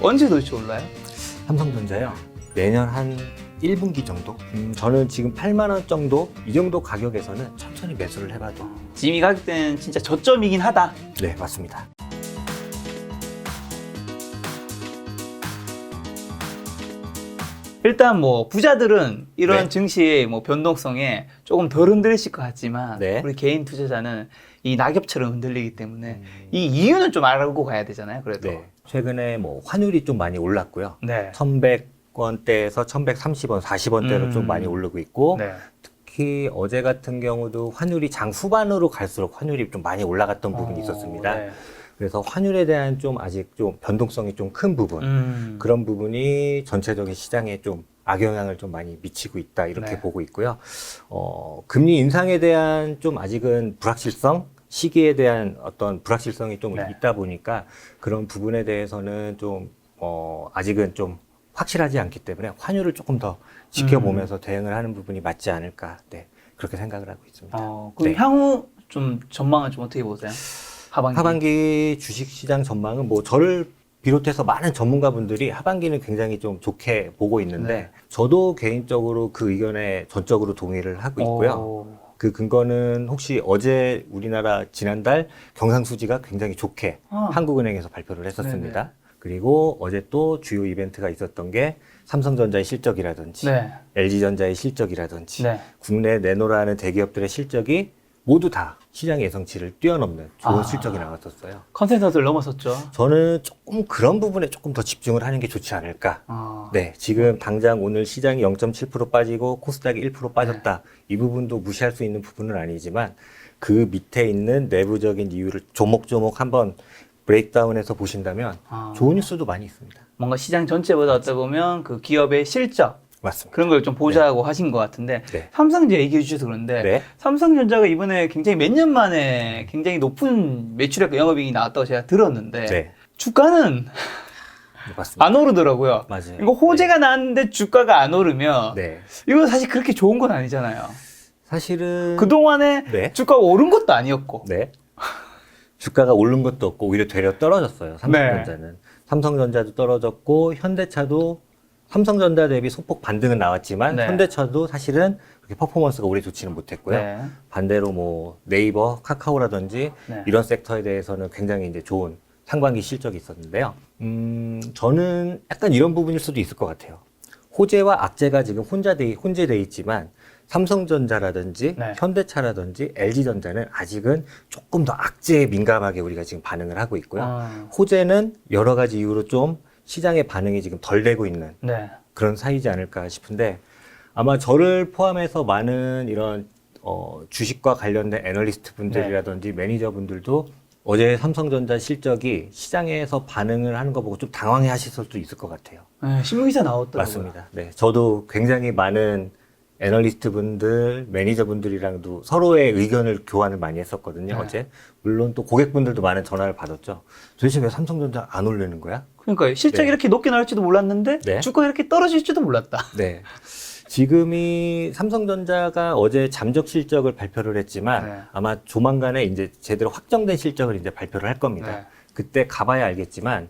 언제 도대체 올라요? 삼성전자요. 내년 한 1분기 정도? 저는 지금 8만 원 정도? 이 정도 가격에서는 천천히 매수를 해봐도. 지금 이 가격대는 진짜 저점이긴 하다. 네, 맞습니다. 일단 뭐 부자들은 이런 네. 증시의 뭐 변동성에 조금 덜 흔들리실 것 같지만 네. 우리 개인 투자자는 이 낙엽처럼 흔들리기 때문에 이 이유는 좀 알고 가야 되잖아요. 그래도. 네. 최근에 뭐 환율이 좀 많이 올랐고요. 네. 1100원대에서 1130원, 40원대로 좀 많이 오르고 있고 네. 특히 어제 같은 경우도 환율이 장 후반으로 갈수록 환율이 좀 많이 올라갔던 부분이 있었습니다. 네. 그래서 환율에 대한 좀 아직 좀 변동성이 좀 큰 부분, 그런 부분이 전체적인 시장에 좀 악영향을 좀 많이 미치고 있다 이렇게 네. 보고 있고요. 금리 인상에 대한 좀 아직은 불확실성, 시기에 대한 어떤 불확실성이 좀 네. 있다 보니까 그런 부분에 대해서는 좀 아직은 좀 확실하지 않기 때문에 환율을 조금 더 지켜보면서 대응을 하는 부분이 맞지 않을까, 네, 그렇게 생각을 하고 있습니다. 그럼 네. 향후 좀 전망은 좀 어떻게 보세요? 하반기 주식시장 전망은 뭐 저를 비롯해서 많은 전문가분들이 하반기는 굉장히 좀 좋게 보고 있는데 네. 저도 개인적으로 그 의견에 전적으로 동의를 하고 있고요. 그 근거는 혹시 어제 우리나라 지난달 경상수지가 굉장히 좋게 한국은행에서 발표를 했었습니다. 네네. 그리고 어제 또 주요 이벤트가 있었던 게 삼성전자의 실적이라든지 네. LG전자의 실적이라든지 네. 국내 내놓으라는 대기업들의 실적이 모두 다 시장 예상치를 뛰어넘는 좋은 실적이 나왔었어요. 컨센서스를 넘었었죠. 저는 조금 그런 부분에 조금 더 집중을 하는 게 좋지 않을까. 네, 지금 당장 오늘 시장이 0.7% 빠지고 코스닥이 1% 빠졌다. 이 부분도 무시할 수 있는 부분은 아니지만 그 밑에 있는 내부적인 이유를 조목조목 한번 브레이크다운해서 보신다면 좋은 뉴스도 많이 있습니다. 뭔가 시장 전체보다 어떻게 보면 그 기업의 실적 맞습니다. 그런 걸 좀 보자고 하신 것 같은데 네. 삼성전자 얘기해 주셔서 그런데 네. 삼성전자가 이번에 굉장히 몇 년 만에 굉장히 높은 매출액 영업이익이 나왔다고 제가 들었는데 네. 주가는 맞습니다. 안 오르더라고요. 맞아요. 이거 호재가 나왔는데 주가가 안 오르면 네. 이거 사실 그렇게 좋은 건 아니잖아요. 사실은 그동안에 네. 주가가 오른 것도 아니었고. 네. 주가가 오른 것도 없고 오히려 되려 떨어졌어요. 삼성전자는. 네. 삼성전자도 떨어졌고 현대차도 삼성전자 대비 소폭 반등은 나왔지만 네. 현대차도 사실은 그렇게 퍼포먼스가 오래 좋지는 못했고요. 네. 반대로 뭐 네이버, 카카오라든지 네. 이런 sek터에 대해서는 굉장히 이제 좋은 상반기 실적이 있었는데요. 저는 약간 이런 부분일 수도 있을 것 같아요. 호재와 악재가 지금 혼재돼 있지만 삼성전자라든지 네. 현대차라든지 LG전자는 아직은 조금 더 악재에 민감하게 우리가 지금 반응을 하고 있고요. 호재는 여러 가지 이유로 좀 시장의 반응이 지금 덜 되고 있는 네. 그런 사이지 않을까 싶은데 아마 저를 포함해서 많은 이런 주식과 관련된 애널리스트 분들이라든지 매니저 분들도 어제 삼성전자 실적이 시장에서 반응을 하는 거 보고 좀 당황해 하실 수도 있을 것 같아요. 네, 신문기사 나왔더라고요. 맞습니다. 네, 저도 굉장히 많은 애널리스트 분들, 매니저 분들이랑도 서로의 의견을 교환을 많이 했었거든요. 네. 어제. 물론 또 고객분들도 많은 전화를 받았죠. 도대체 왜 삼성전자 안 오르는 거야? 그러니까 실적이 네. 이렇게 높게 나올지도 몰랐는데 네. 주가가 이렇게 떨어질지도 몰랐다. 네. 지금이 삼성전자가 어제 잠적 실적을 발표를 했지만 네. 아마 조만간에 이제 제대로 확정된 실적을 이제 발표를 할 겁니다. 네. 그때 가봐야 알겠지만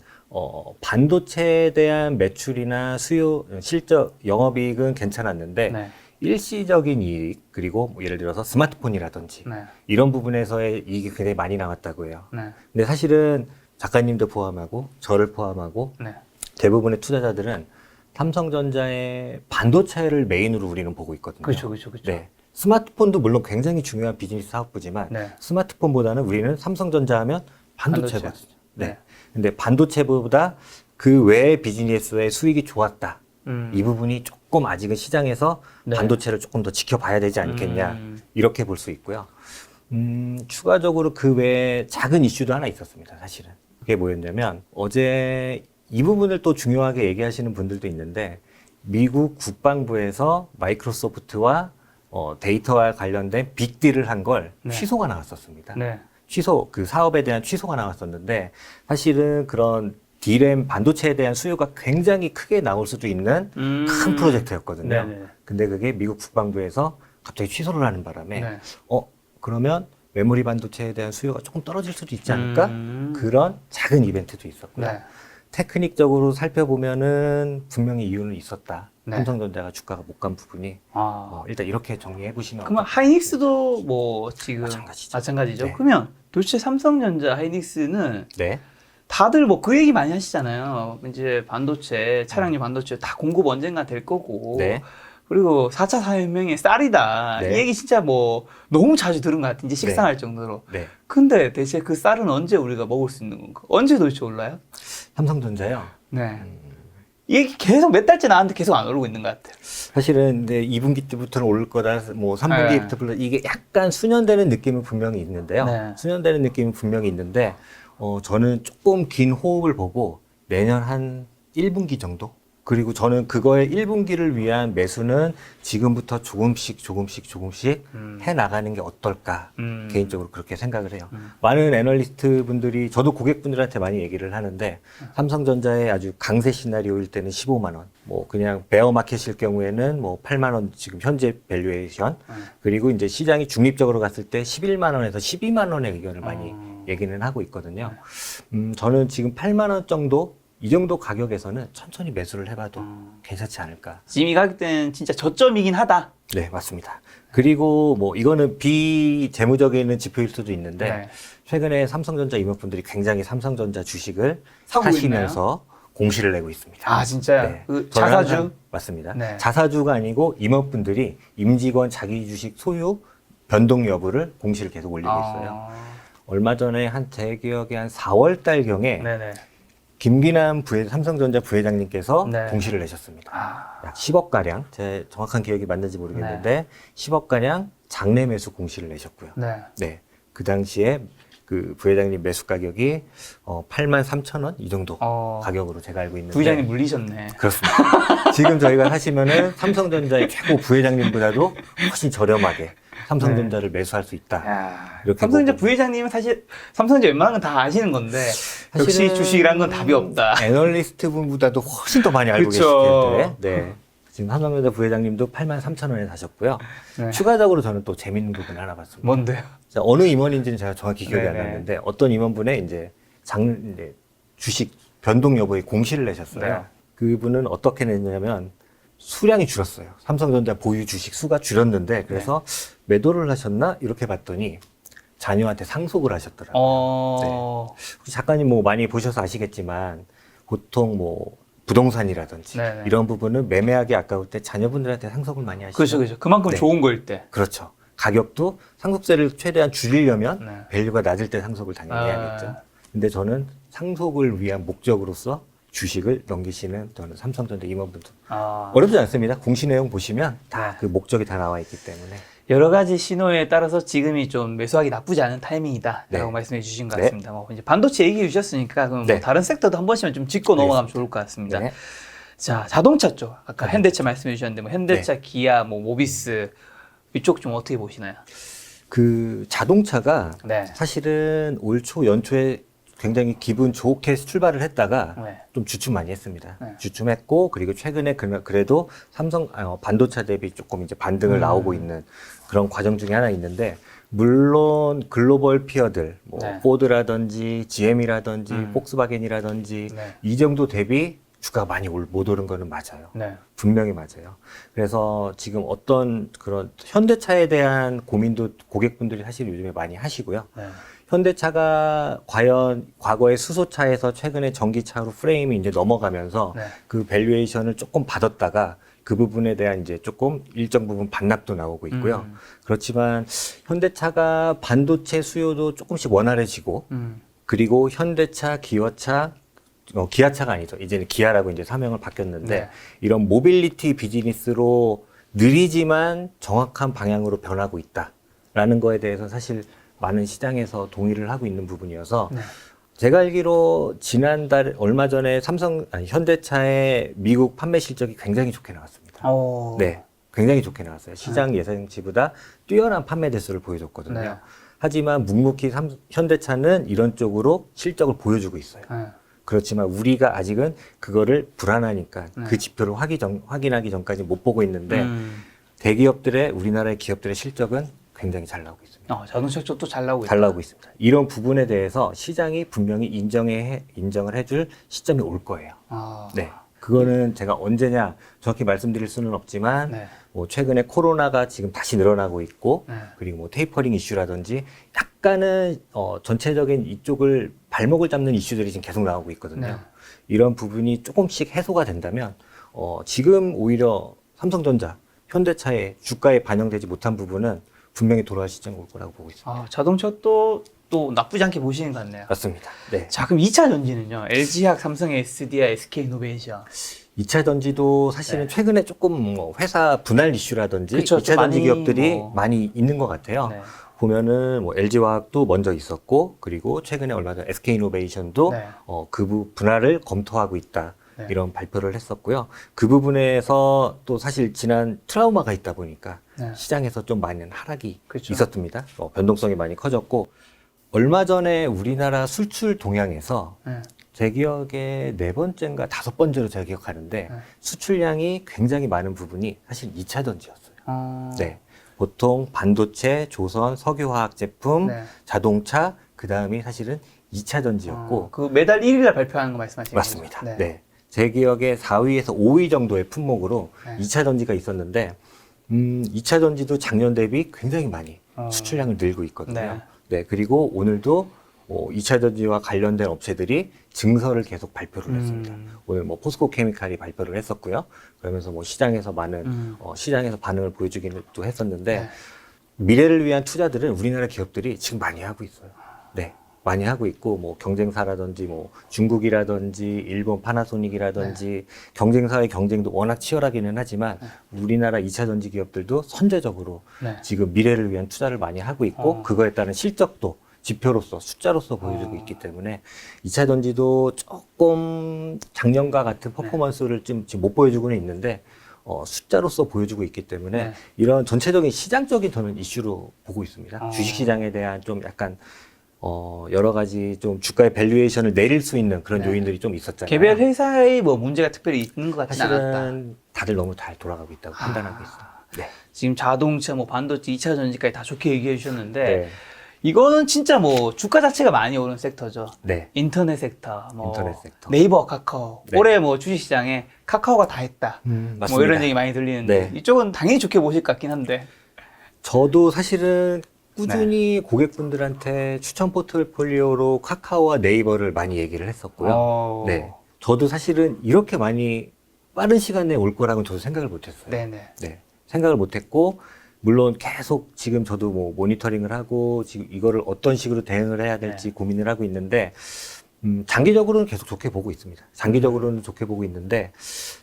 반도체에 대한 매출이나 수요, 실적, 영업이익은 괜찮았는데 네. 일시적인 이익 그리고 뭐 예를 들어서 스마트폰이라든지 네. 이런 부분에서의 이익이 굉장히 많이 나왔다고 해요. 네. 근데 사실은 작가님도 포함하고 저를 포함하고 네. 대부분의 투자자들은 삼성전자의 반도체를 메인으로 우리는 보고 있거든요. 그렇죠, 그렇죠, 그렇죠. 네. 스마트폰도 물론 굉장히 중요한 비즈니스 사업부지만 네. 스마트폰보다는 우리는 삼성전자 하면 반도체거든요. 반도체. 네. 네. 근데 반도체보다 그 외의 비즈니스의 수익이 좋았다. 이 부분이 조금 아직은 시장에서 네. 반도체를 조금 더 지켜봐야 되지 않겠냐. 이렇게 볼 수 있고요. 추가적으로 그 외에 작은 이슈도 하나 있었습니다. 사실은. 그게 뭐였냐면 어제 이 부분을 또 중요하게 얘기하시는 분들도 있는데 미국 국방부에서 마이크로소프트와 데이터와 관련된 빅딜을 한 걸 네. 취소가 나왔었습니다. 네. 그 사업에 대한 취소가 나왔었는데 사실은 그런 D램 반도체에 대한 수요가 굉장히 크게 나올 수도 있는 큰 프로젝트였거든요. 네네. 근데 그게 미국 국방부에서 갑자기 취소를 하는 바람에 네. 그러면 메모리 반도체에 대한 수요가 조금 떨어질 수도 있지 않을까? 그런 작은 이벤트도 있었고요. 네. 테크닉적으로 살펴보면은 분명히 이유는 있었다. 네. 삼성전자가 주가가 못 간 부분이 아. 일단 이렇게 정리해 보시면 그러면 하이닉스도 뭐 지금 마찬가지죠. 마찬가지죠. 네. 그러면 도대체 삼성전자, 하이닉스는 네. 다들 뭐 그 얘기 많이 하시잖아요. 이제 반도체, 차량용 반도체 다 공급 언젠가 될 거고. 네. 그리고 4차 산업혁명의 쌀이다. 네. 이 얘기 진짜 뭐 너무 자주 들은 것 같아. 이제 식상할 정도로. 네. 근데 대체 그 쌀은 언제 우리가 먹을 수 있는 건가? 언제 도대체 올라요? 삼성전자요. 네. 이 얘기 계속 몇 달째 나왔는데 계속 안 오르고 있는 것 같아요. 사실은 근데 2분기 때부터는 오를 거다. 뭐 3분기부터 불러 이게 약간 수년되는 느낌은 분명히 있는데요. 네. 수년되는 느낌은 분명히 있는데 저는 조금 긴 호흡을 보고 내년 한 1분기 정도. 그리고 저는 그거의 1분기를 위한 매수는 지금부터 조금씩 해 나가는 게 어떨까 개인적으로 그렇게 생각을 해요. 많은 애널리스트 분들이 저도 고객분들한테 많이 얘기를 하는데 삼성전자의 아주 강세 시나리오일 때는 15만 원, 뭐 그냥 베어 마켓일 경우에는 뭐 8만 원 지금 현재 밸류에이션 그리고 이제 시장이 중립적으로 갔을 때 11만 원에서 12만 원의 의견을 많이 얘기는 하고 있거든요. 저는 지금 8만 원 정도 이 정도 가격에서는 천천히 매수를 해봐도 괜찮지 않을까. 지금 이 가격대는 진짜 저점이긴 하다. 네, 맞습니다. 그리고 뭐 이거는 비재무적인 지표일 수도 있는데 네. 최근에 삼성전자 임원분들이 굉장히 삼성전자 주식을 사고 사시면서 공시를 내고 있습니다. 아, 진짜요? 네. 그 저는 자사주? 항상 맞습니다. 네. 자사주가 아니고 임원분들이 임직원 자기 주식 소유 변동 여부를 공시를 계속 올리고 있어요. 얼마 전에 제 기억에 한 4월 달경에 네네. 김기남 삼성전자 부회장님께서 네. 공시를 내셨습니다. 아. 약 10억 가량, 제 정확한 기억이 맞는지 모르겠는데 10억 가량 장내 매수 공시를 내셨고요. 네. 네, 그 당시에 그 부회장님 매수 가격이 8만 3천 원 이 정도 가격으로 제가 알고 있는데 부회장님 물리셨네. 그렇습니다. 지금 저희가 사시면은 삼성전자의 최고 부회장님보다도 훨씬 저렴하게 삼성전자를 매수할 수 있다. 야, 이렇게 삼성전자 보고. 부회장님은 사실 삼성전자 웬만한 건 다 아시는 건데 역시 사실은 주식이란 건 답이 없다. 애널리스트 분보다도 훨씬 더 많이 알고 계실 그쵸. 텐데. 네. 지금 삼성전자 부회장님도 8만 3천 원에 사셨고요. 네. 추가적으로 저는 또 재밌는 부분을 하나 봤습니다. 뭔데요? 자, 어느 임원인지는 제가 정확히 기억이 안 네네. 나는데 어떤 임원분의 이제 주식 변동 여부에 공시를 내셨어요. 네. 그분은 어떻게 냈냐면 수량이 줄었어요. 삼성전자 보유 주식 수가 줄었는데 그래서 매도를 하셨나 이렇게 봤더니 자녀한테 상속을 하셨더라고요. 작가님 뭐 많이 보셔서 아시겠지만 보통 뭐 부동산이라든지 네네. 이런 부분은 매매하기 아까울 때 자녀분들한테 상속을 많이 하시죠. 그렇죠, 그렇죠. 그만큼 네. 좋은 거일 때. 그렇죠. 가격도 상속세를 최대한 줄이려면 네. 밸류가 낮을 때 상속을 당연히 해야겠죠. 근데 저는 상속을 위한 목적으로서 주식을 넘기시는 저는 삼성전자 임원분들 어렵지 않습니다. 공시 내용 보시면 다 그 목적이 다 나와 있기 때문에 여러 가지 신호에 따라서 지금이 좀 매수하기 나쁘지 않은 타이밍이다라고 네. 말씀해 주신 것 네. 같습니다. 뭐 이제 반도체 얘기해 주셨으니까 그럼 네. 뭐 다른 섹터도 한 번씩만 좀 짚고 넘어가면 좋을 것 같습니다. 네. 자, 자동차 쪽 아까 현대차 말씀해 주셨는데 뭐 현대차, 기아, 뭐 모비스 이쪽 좀 어떻게 보시나요? 그 자동차가 네. 사실은 올 초 연초에 굉장히 기분 좋게 출발을 했다가 네. 좀 주춤 많이 했습니다. 네. 주춤했고 그리고 최근에 그래도 삼성 반도체 대비 조금 이제 반등을 나오고 있는 그런 과정 중에 하나 있는데 물론 글로벌 피어들 뭐 네. 포드라든지 GM이라든지 폭스바겐이라든지 네. 이 정도 대비 주가가 많이 못 오른 거는 맞아요. 네. 분명히 맞아요. 그래서 지금 어떤 그런 현대차에 대한 고민도 고객분들이 사실 요즘에 많이 하시고요. 네. 현대차가 과연 과거의 수소차에서 최근에 전기차로 프레임이 이제 넘어가면서 네. 그 밸류에이션을 조금 받았다가 그 부분에 대한 이제 조금 일정 부분 반납도 나오고 있고요. 그렇지만 현대차가 반도체 수요도 조금씩 원활해지고 그리고 현대차, 기어차, 기아차가 아니죠. 이제는 기아라고 이제 사명을 바뀌었는데 네. 이런 모빌리티 비즈니스로 느리지만 정확한 방향으로 변하고 있다라는 거에 대해서 사실 많은 시장에서 동의를 하고 있는 부분이어서 네. 제가 알기로 지난달 얼마 전에 현대차의 미국 판매 실적이 굉장히 좋게 나왔습니다. 네, 굉장히 좋게 나왔어요. 시장 예상치보다 뛰어난 판매 대수를 보여줬거든요. 네. 하지만 묵묵히 현대차는 이런 쪽으로 실적을 보여주고 있어요. 네. 그렇지만 우리가 아직은 그거를 불안하니까 네. 그 지표를 확인하기 전까지 못 보고 있는데 대기업들의 우리나라의 기업들의 실적은 굉장히 잘 나오고 있습니다. 자동차 쪽도 잘 나오고 잘 있다. 나오고 있습니다. 이런 부분에 대해서 시장이 분명히 인정을 해줄 시점이 올 거예요. 네. 그거는 제가 언제냐 정확히 말씀드릴 수는 없지만 네. 뭐 최근에 코로나가 지금 다시 늘어나고 있고 네. 그리고 뭐 테이퍼링 이슈라든지 약간은 전체적인 이쪽을 발목을 잡는 이슈들이 지금 계속 나오고 있거든요. 네. 이런 부분이 조금씩 해소가 된다면 지금 오히려 삼성전자, 현대차의 주가에 반영되지 못한 부분은 분명히 돌아올 시점이 올 거라고 보고 있습니다. 자동차 또 나쁘지 않게 보시는 것 같네요. 맞습니다. 네. 자, 그럼 2차 전지는요? LG화학, 삼성의 SDI, SK이노베이션. 2차 전지도 사실은 네. 최근에 조금 뭐 회사 분할 이슈라든지 그쵸, 2차 전지 많이 기업들이 뭐. 많이 있는 것 같아요. 네. 보면은 뭐 LG화학도 먼저 있었고 그리고 최근에 얼마 전 SK이노베이션도 네. 그 분할을 검토하고 있다. 네. 이런 발표를 했었고요. 그 부분에서 또 사실 지난 트라우마가 있다 보니까 네. 시장에서 좀 많은 하락이 그쵸. 있었습니다. 변동성이 많이 커졌고 얼마 전에 우리나라 수출 동향에서 네. 제 기억에 4번째인가 5번째로 제가 기억하는데 네. 수출량이 굉장히 많은 부분이 사실 2차 전지였어요. 네. 보통 반도체, 조선, 석유화학 제품, 네. 자동차, 그 다음이 사실은 2차 전지였고 그 매달 1일날 발표하는 거 말씀하시는 맞습니다. 거죠? 네. 제 기억에 4위에서 5위 정도의 품목으로 네. 2차 전지가 있었는데 2차 전지도 작년 대비 굉장히 많이 어. 수출량을 늘고 있거든요. 네. 네. 그리고 오늘도 2차 전지와 관련된 업체들이 증서를 계속 발표를 했습니다. 오늘 뭐 포스코 케미칼이 발표를 했었고요. 그러면서 뭐 시장에서 많은 시장에서 반응을 보여주기도 했었는데 네. 미래를 위한 투자들은 우리나라 기업들이 지금 많이 하고 있어요. 네. 많이 하고 있고 뭐 경쟁사라든지 뭐 중국이라든지 일본 파나소닉이라든지 경쟁사의 경쟁도 워낙 치열하기는 하지만 우리나라 2차 전지 기업들도 선제적으로 네. 지금 미래를 위한 투자를 많이 하고 있고 그거에 따른 실적도 지표로서 숫자로서 보여주고 있기 때문에 2차 전지도 조금 작년과 같은 퍼포먼스를 지금 못 보여주고는 있는데 숫자로서 보여주고 있기 때문에 네. 이런 전체적인 시장적인 저는 이슈로 보고 있습니다. 주식시장에 대한 좀 약간 여러 가지 좀 주가의 밸류에이션을 내릴 수 있는 그런 네. 요인들이 좀 있었잖아요. 개별 회사의 뭐 문제가 특별히 있는 것 같지는 않았다. 사실은 다들 너무 잘 돌아가고 있다고 판단하고 있습니다. 네. 지금 자동차, 뭐 반도체, 2차 전지까지 다 좋게 얘기해 주셨는데 네. 이거는 진짜 뭐 주가 자체가 많이 오른 섹터죠. 네. 인터넷 섹터, 뭐 인터넷 섹터. 네이버, 카카오. 네. 올해 뭐 주식시장에 카카오가 다 했다. 맞습니다. 뭐 이런 얘기 많이 들리는데 네. 이쪽은 당연히 좋게 보실 것 같긴 한데. 저도 사실은 꾸준히 고객분들한테 추천 포트폴리오로 카카오와 네이버를 많이 얘기를 했었고요. 네. 저도 사실은 이렇게 많이 빠른 시간에 올 거라고는 저도 생각을 못 했어요. 네네. 네. 생각을 못 했고, 물론 계속 지금 저도 뭐 모니터링을 하고, 지금 이거를 어떤 식으로 대응을 해야 될지 고민을 하고 있는데, 장기적으로는 계속 좋게 보고 있습니다. 장기적으로는 좋게 보고 있는데,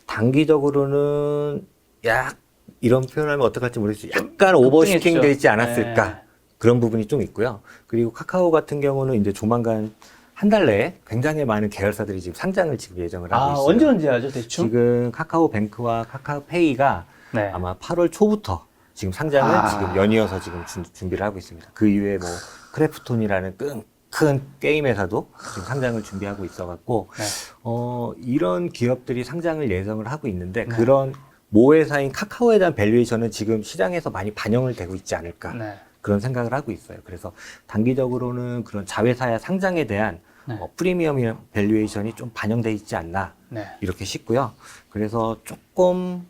단기적으로는 이런 표현하면 어떡할지 모르겠어요. 약간 오버슈팅 되지 않았을까. 네. 그런 부분이 좀 있고요. 그리고 카카오 같은 경우는 이제 조만간 한 달 내에 굉장히 많은 계열사들이 지금 상장을 지금 예정을 하고 있어요. 언제 하죠, 대충? 지금 카카오뱅크와 카카오페이가 네. 아마 8월 초부터 지금 상장을 지금 연이어서 지금 준비를 하고 있습니다. 그 이외에 뭐 크래프톤이라는 큰 게임 회사도 지금 상장을 준비하고 있어갖고 이런 기업들이 상장을 예정을 하고 있는데 그런 모 회사인 카카오에 대한 밸류에이션은 지금 시장에서 많이 반영을 되고 있지 않을까. 네. 그런 생각을 하고 있어요. 그래서 단기적으로는 그런 자회사의 상장에 대한 프리미엄 밸류에이션이 좀 반영돼 있지 않나 이렇게 싶고요. 그래서 조금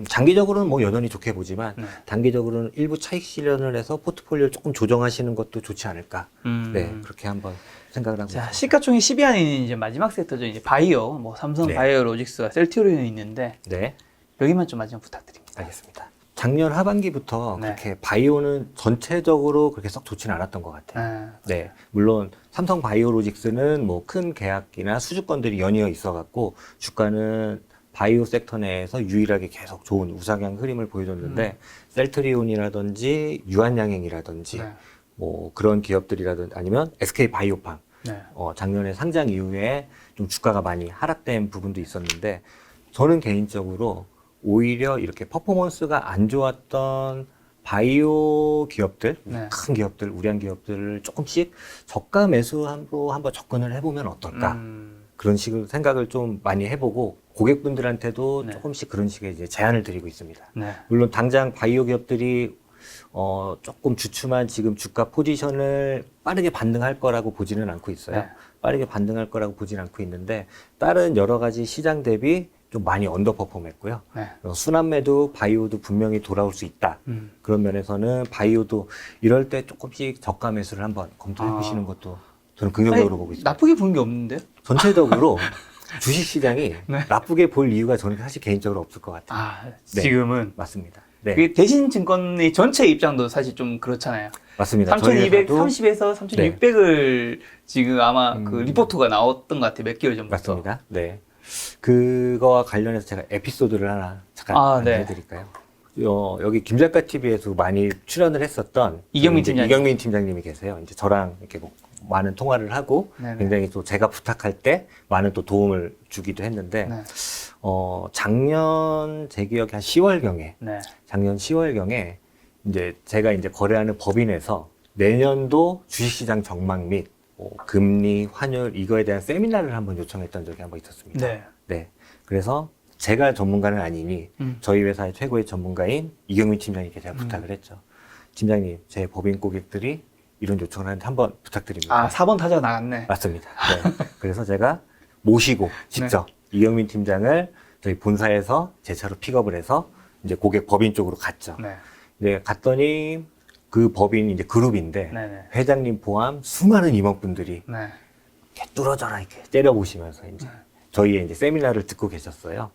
장기적으로는 뭐 여전히 좋게 보지만 단기적으로는 일부 차익 실현을 해서 포트폴리오를 조금 조정하시는 것도 좋지 않을까. 네, 그렇게 한번 생각을 하고 있습니다. 시가총액 10위 안에 이제 마지막 섹터죠. 이제 바이오, 뭐 삼성 바이오로직스와 셀트리온이 있는데 네, 여기만 좀 마지막 부탁드립니다. 알겠습니다. 작년 하반기부터 그렇게 바이오는 전체적으로 그렇게 썩 좋지는 않았던 것 같아요. 네, 물론 삼성 바이오로직스는 뭐 큰 계약이나 수주권들이 연이어 있어갖고 주가는 바이오 섹터 내에서 유일하게 계속 좋은 우상향 흐름을 보여줬는데 셀트리온이라든지 유한양행이라든지 뭐 그런 기업들이라든지 아니면 SK 바이오팜 작년에 상장 이후에 좀 주가가 많이 하락된 부분도 있었는데 저는 개인적으로 오히려 이렇게 퍼포먼스가 안 좋았던 바이오 기업들, 큰 기업들, 우량 기업들을 조금씩 저가 매수함으로 한번 접근을 해보면 어떨까. 그런 식으로 생각을 좀 많이 해보고 고객분들한테도 조금씩 그런 식의 이제 제안을 드리고 있습니다. 물론 당장 바이오 기업들이 조금 주춤한 지금 주가 포지션을 빠르게 반등할 거라고 보지는 않고 있어요. 네. 빠르게 반등할 거라고 보지는 않고 있는데 다른 여러 가지 시장 대비 좀 많이 언더퍼폼했고요. 네. 순환매도 바이오도 분명히 돌아올 수 있다. 그런 면에서는 바이오도 이럴 때 조금씩 저가 매수를 한번 검토해 보시는 것도 저는 긍정적으로 보고 있습니다. 나쁘게 보는 게 없는데요? 전체적으로 주식시장이 네. 나쁘게 볼 이유가 저는 사실 개인적으로 없을 것 같아요. 아, 네. 지금은. 맞습니다. 네, 그게 대신증권의 전체 입장도 사실 좀 그렇잖아요. 맞습니다. 3,230에서 3,600을 지금 아마 그 리포트가 나왔던 것 같아요. 몇 개월 전부터. 맞습니다. 네. 그거와 관련해서 제가 에피소드를 하나 잠깐 네. 해드릴까요? 여기 김작가 TV에서 많이 출연을 했었던 이경민 이제 팀장님. 이경민 팀장님이 계세요. 이제 저랑 이렇게 뭐 많은 통화를 하고 네네. 굉장히 또 제가 부탁할 때 많은 또 도움을 주기도 했는데 네. 작년 제 기억에 한 10월경에 네. 작년 10월경에 이제 제가 이제 거래하는 법인에서 내년도 주식시장 전망 및 금리, 환율 이거에 대한 세미나를 한번 요청했던 적이 한번 있었습니다. 네. 네. 그래서 제가 전문가는 아니니 저희 회사의 최고의 전문가인 이경민 팀장님께 제가 부탁을 했죠. 팀장님, 제 법인 고객들이 이런 요청을 하는데 한번 부탁드립니다. 아, 4번 타자가 나갔네. 맞습니다. 네. 그래서 제가 모시고 직접 이경민 팀장을 저희 본사에서 제 차로 픽업을 해서 이제 고객 법인 쪽으로 갔죠. 네. 네, 갔더니 그 법인 이제 그룹인데 네네. 회장님 포함 수많은 임원분들이 네. 이렇게 뚫어져라 이렇게 때려보시면서 이제 저희의 이제 세미나를 듣고 계셨어요.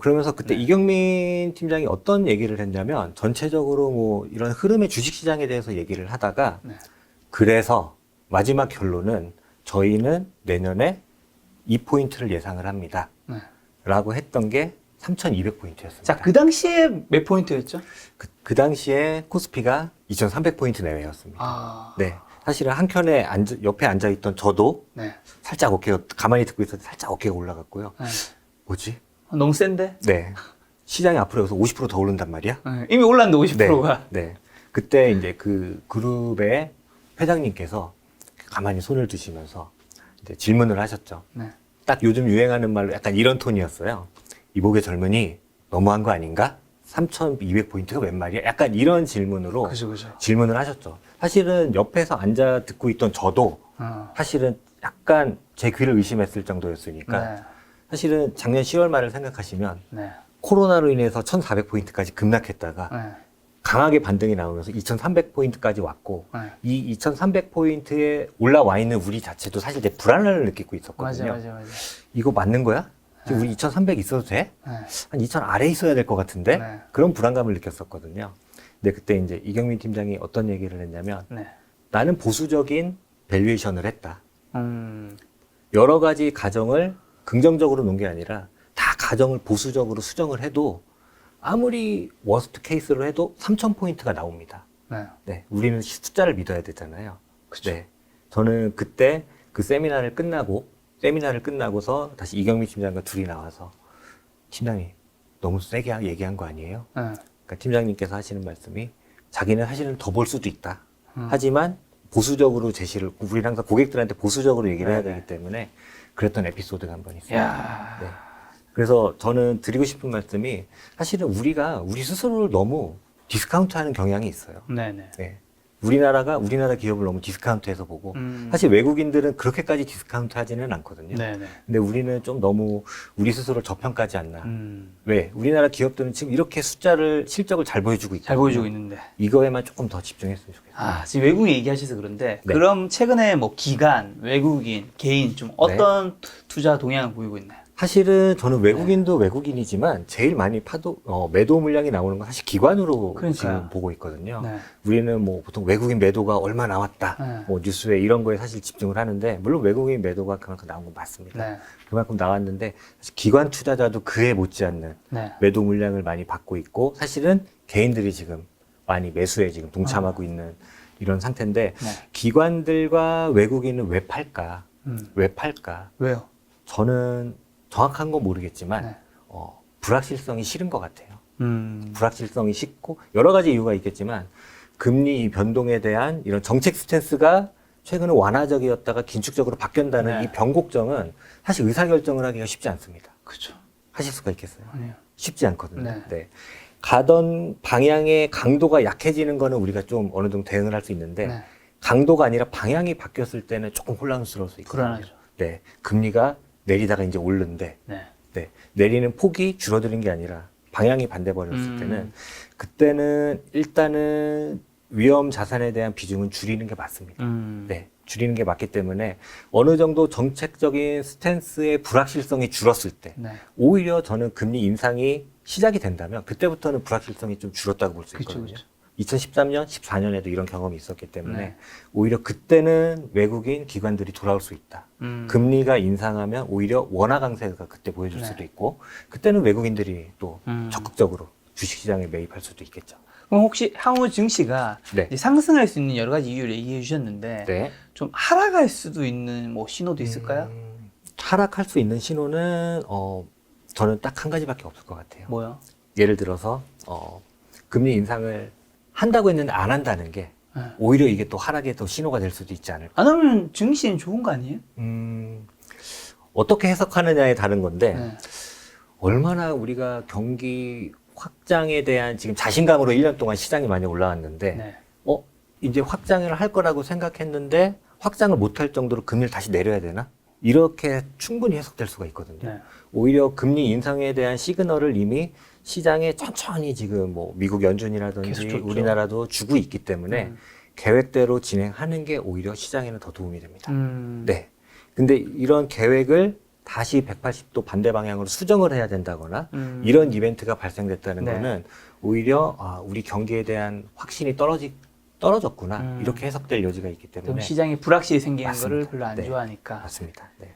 그러면서 그때 이경민 팀장이 어떤 얘기를 했냐면 전체적으로 뭐 이런 흐름의 주식시장에 대해서 얘기를 하다가 네. 그래서 마지막 결론은 저희는 내년에 2포인트를 예상을 합니다. 네. 라고 했던 게 3,200포인트였습니다. 자, 그 당시에 몇 포인트였죠? 그 당시에 코스피가 2,300포인트 내외였습니다. 아. 네. 사실은 한켠에 옆에 앉아있던 저도 네. 살짝 어깨가, 가만히 듣고 있었는데 살짝 어깨가 올라갔고요. 네. 뭐지? 너무 센데? 네. 시장이 앞으로 여기서 50% 더 오른단 말이야? 네. 이미 올랐는데 50%가. 네. 그때 이제 그 그룹의 회장님께서 가만히 손을 드시면서 이제 질문을 하셨죠. 네. 딱 요즘 유행하는 말로 약간 이런 톤이었어요. 이복의 젊은이 너무한 거 아닌가? 3,200포인트가 웬 말이야? 약간 이런 질문으로 그죠. 질문을 하셨죠. 사실은 옆에서 앉아 듣고 있던 저도 사실은 약간 제 귀를 의심했을 정도였으니까 네. 사실은 작년 10월 말을 생각하시면 네. 코로나로 인해서 1,400포인트까지 급락했다가 네. 강하게 반등이 나오면서 2,300포인트까지 왔고 네. 이 2,300포인트에 올라와 있는 우리 자체도 사실 이제 불안을 느끼고 있었거든요. 맞아. 이거 맞는 거야? 지금 우리 2,300 있어도 돼? 네. 한 2,000 아래 있어야 될 것 같은데? 네. 그런 불안감을 느꼈었거든요. 근데 그때 이제 이경민 팀장이 어떤 얘기를 했냐면 네. 나는 보수적인 밸류에이션을 했다. 음. 여러 가지 가정을 긍정적으로 놓은 게 아니라 다 가정을 보수적으로 수정을 해도 아무리 워스트 케이스로 해도 3,000포인트가 나옵니다. 네. 네, 우리는 숫자를 믿어야 되잖아요. 그쵸. 네, 저는 그때 그 세미나를 끝나고서 다시 이경민 팀장과 둘이 나와서 팀장님 너무 세게 얘기한 거 아니에요? 네. 그러니까 팀장님께서 하시는 말씀이 자기는 사실은 더 벌 수도 있다. 하지만 보수적으로 제시를 우리는 항상 고객들한테 보수적으로 얘기를 해야 되기 때문에 그랬던 에피소드가 한 번 있어요. 야. 네. 그래서 저는 드리고 싶은 말씀이 사실은 우리가 우리 스스로를 너무 디스카운트하는 경향이 있어요. 네네. 네. 우리나라 기업을 너무 디스카운트해서 보고 음. 사실 외국인들은 그렇게까지 디스카운트하지는 않거든요. 네네. 근데 우리는 좀 너무 우리 스스로를 저평가하지 않나. 왜? 우리나라 기업들은 지금 이렇게 실적을 잘 보여주고 있거든요. 잘 보여주고 있는데. 이거에만 조금 더 집중했으면 좋겠어요. 아, 지금 외국인 얘기하셔서 그런데 네. 그럼 최근에 뭐 기관, 외국인, 개인 좀 어떤 투자 동향을 보이고 있나요? 사실은 저는 외국인도 외국인이지만 제일 많이 매도 물량이 나오는 건 사실 기관으로 그러니까요. 지금 보고 있거든요. 네. 우리는 뭐 보통 외국인 매도가 얼마 나왔다, 네. 뭐 뉴스에 이런 거에 사실 집중을 하는데 물론 외국인 매도가 그만큼 나온 건 맞습니다. 네. 그만큼 나왔는데 사실 기관 투자자도 그에 못지않는 네. 매도 물량을 많이 받고 있고 사실은 개인들이 지금 많이 매수에 지금 동참하고 있는 이런 상태인데 네. 기관들과 외국인은 왜 팔까? 왜 팔까? 왜요? 저는 정확한 건 모르겠지만 네. 불확실성이 싫은 것 같아요. 음. 불확실성이 싫고 여러 가지 이유가 있겠지만 금리 변동에 대한 이런 정책 스탠스가 최근에 완화적이었다가 긴축적으로 바뀐다는 네. 이 변곡점은 사실 의사결정을 하기가 쉽지 않습니다. 그죠. 하실 수가 있겠어요? 아니요. 쉽지 않거든요. 네. 네. 가던 방향의 강도가 약해지는 거는 우리가 좀 어느 정도 대응을 할 수 있는데 네. 강도가 아니라 방향이 바뀌었을 때는 조금 혼란스러울 수 있거든요. 불안하죠. 네, 금리가 내리다가 이제 오르는데 네. 네, 내리는 폭이 줄어드는 게 아니라 방향이 반대 버렸을 때는 그때는 일단은 위험 자산에 대한 비중은 줄이는 게 맞습니다. 네, 줄이는 게 맞기 때문에 어느 정도 정책적인 스탠스의 불확실성이 줄었을 때 네. 오히려 저는 금리 인상이 시작이 된다면 그때부터는 불확실성이 좀 줄었다고 볼 수 그쵸, 있거든요. 그쵸. 2013년, 14년에도 이런 경험이 있었기 때문에 네. 오히려 그때는 외국인 기관들이 돌아올 수 있다. 금리가 인상하면 오히려 원화 강세가 그때 보여줄 네. 수도 있고 그때는 외국인들이 또 적극적으로 주식시장에 매입할 수도 있겠죠. 그럼 혹시 향후 증시가 네. 이제 상승할 수 있는 여러 가지 이유를 얘기해 주셨는데 네. 좀 하락할 수도 있는 뭐 신호도 있을까요? 하락할 수 있는 신호는 저는 딱 한 가지밖에 없을 것 같아요. 뭐요? 예를 들어서 금리 인상을 한다고 했는데 안 한다는 게 네. 오히려 이게 또 하락의 또 신호가 될 수도 있지 않을까. 안 하면 증시엔 좋은 거 아니에요? 어떻게 해석하느냐에 다른 건데 네. 얼마나 우리가 경기 확장에 대한 지금 자신감으로 1년 동안 시장이 많이 올라왔는데 네. 이제 확장을 할 거라고 생각했는데 확장을 못할 정도로 금리를 다시 내려야 되나? 이렇게 충분히 해석될 수가 있거든요. 네. 오히려 금리 인상에 대한 시그널을 이미 시장에 천천히 지금 뭐 미국 계속 연준이라든지 줬죠. 우리나라도 주고 있기 때문에 계획대로 진행하는 게 오히려 시장에는 더 도움이 됩니다. 네. 근데 이런 계획을 다시 180도 반대 방향으로 수정을 해야 된다거나 이런 이벤트가 발생됐다는 네. 거는 오히려 우리 경기에 대한 확신이 떨어졌구나 이렇게 해석될 여지가 있기 때문에 그럼 시장에 불확실이 생기는 맞습니다. 거를 별로 안 네. 좋아하니까. 맞습니다. 네.